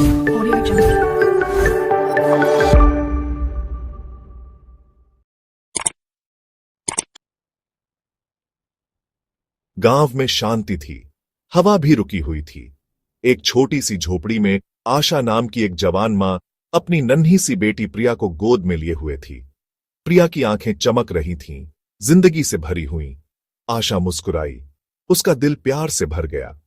Audio Jungle. गांव में शांति थी। हवा भी रुकी हुई थी। एक छोटी सी झोपड़ी में आशा नाम की एक जवान मां अपनी नन्ही सी बेटी प्रिया को गोद में लिए हुए थी। प्रिया की आंखें चमक रही थीं, जिंदगी से भरी हुईं। आशा मुस्कुराई, उसका दिल प्यार से भर गया।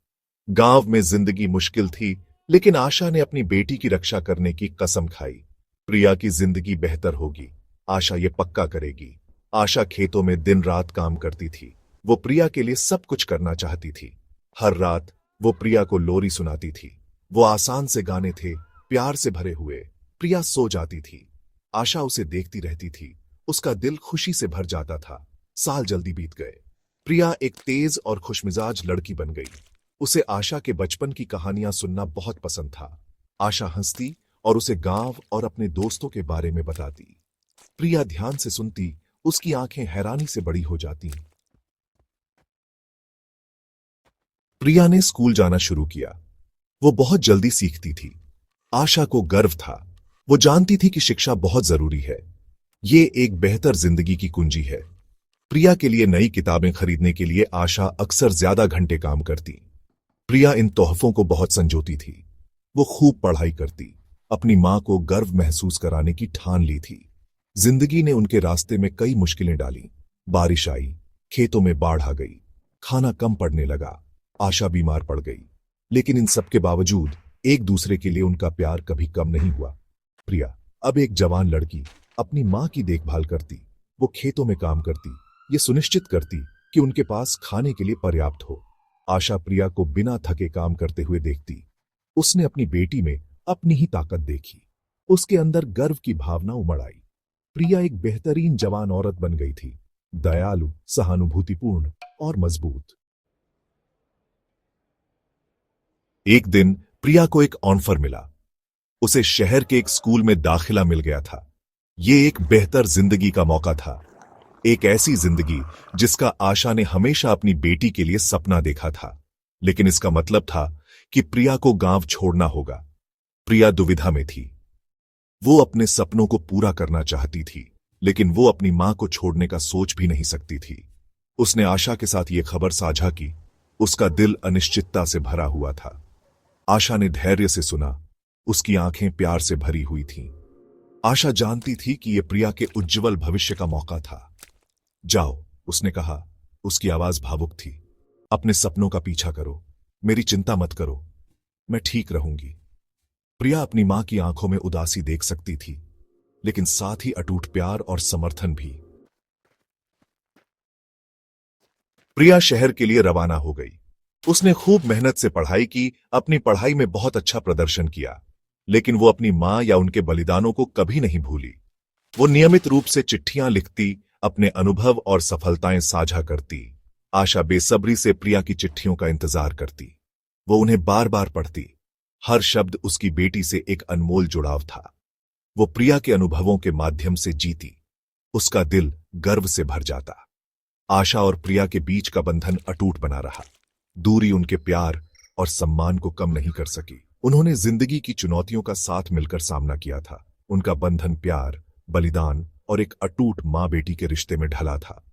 गांव में जिंदगी मुश्किल थी, लेकिन आशा ने अपनी बेटी की रक्षा करने की कसम खाई। प्रिया की जिंदगी बेहतर होगी, आशा ये पक्का करेगी। आशा खेतों में दिन रात काम करती थी। वो प्रिया के लिए सब कुछ करना चाहती थी। हर रात वो प्रिया को लोरी सुनाती थी। वो आसान से गाने थे, प्यार से भरे हुए। प्रिया सो जाती थी। आशा उसे देखती रहती थी। उसका दिल खुशी से भर जाता था। साल जल्दी बीत गए। प्रिया एक तेज और खुशमिजाज लड़की बन गई। उसे आशा के बचपन की कहानियां सुनना बहुत पसंद था। आशा हंसती और उसे गांव और अपने दोस्तों के बारे में बताती। प्रिया ध्यान से सुनती, उसकी आंखें हैरानी से बड़ी हो जाती। प्रिया ने स्कूल जाना शुरू किया। वो बहुत जल्दी सीखती थी। आशा को गर्व था। वो जानती थी कि शिक्षा बहुत जरूरी है। ये एक बेहतर जिंदगी की कुंजी है। प्रिया के लिए नई किताबें खरीदने के लिए आशा अक्सर ज्यादा घंटे काम करती। प्रिया इन तोहफों को बहुत संजोती थी। वो खूब पढ़ाई करती। अपनी मां को गर्व महसूस कराने की ठान ली थी। जिंदगी ने उनके रास्ते में कई मुश्किलें डाली। बारिश आई, खेतों में बाढ़ आ गई, खाना कम पड़ने लगा, आशा बीमार पड़ गई। लेकिन इन सब के बावजूद एक दूसरे के लिए उनका प्यार कभी कम नहीं हुआ। प्रिया अब एक जवान लड़की अपनी मां की देखभाल करती। वो खेतों में काम करती, ये सुनिश्चित करती कि उनके पास खाने के लिए पर्याप्त हो। आशा प्रिया को बिना थके काम करते हुए देखती। उसने अपनी बेटी में अपनी ही ताकत देखी। उसके अंदर गर्व की भावना उमड़ आई। प्रिया एक बेहतरीन जवान औरत बन गई थी, दयालु, सहानुभूतिपूर्ण और मजबूत। एक दिन प्रिया को एक ऑफर मिला। उसे शहर के एक स्कूल में दाखिला मिल गया था। ये एक बेहतर जिंदगी का मौका था। एक ऐसी जिंदगी जिसका आशा ने हमेशा अपनी बेटी के लिए सपना देखा था। लेकिन इसका मतलब था कि प्रिया को गांव छोड़ना होगा। प्रिया दुविधा में थी। वो अपने सपनों को पूरा करना चाहती थी, लेकिन वो अपनी मां को छोड़ने का सोच भी नहीं सकती थी। उसने आशा के साथ ये खबर साझा की। उसका दिल अनिश्चितता से भरा हुआ था। आशा ने धैर्य से सुना। उसकी आंखें प्यार से भरी हुई थीं। आशा जानती थी कि यह प्रिया के उज्जवल भविष्य का मौका था। जाओ, उसने कहा। उसकी आवाज भावुक थी। अपने सपनों का पीछा करो, मेरी चिंता मत करो, मैं ठीक रहूंगी। प्रिया अपनी मां की आंखों में उदासी देख सकती थी, लेकिन साथ ही अटूट प्यार और समर्थन भी। प्रिया शहर के लिए रवाना हो गई। उसने खूब मेहनत से पढ़ाई की, अपनी पढ़ाई में बहुत अच्छा प्रदर्शन किया। लेकिन वो अपनी मां या उनके बलिदानों को कभी नहीं भूली। वो नियमित रूप से चिट्ठियां लिखती, अपने अनुभव और सफलताएं साझा करती। आशा बेसब्री से प्रिया की चिट्ठियों का इंतजार करती। वो उन्हें बार बार पढ़ती। हर शब्द उसकी बेटी से एक अनमोल जुड़ाव था। वो प्रिया के अनुभवों के माध्यम से जीती। उसका दिल गर्व से भर जाता। आशा और प्रिया के बीच का बंधन अटूट बना रहा। दूरी उनके प्यार और सम्मान को कम नहीं कर सकी। उन्होंने जिंदगी की चुनौतियों का साथ मिलकर सामना किया था। उनका बंधन प्यार, बलिदान और एक अटूट मां बेटी के रिश्ते में ढला था।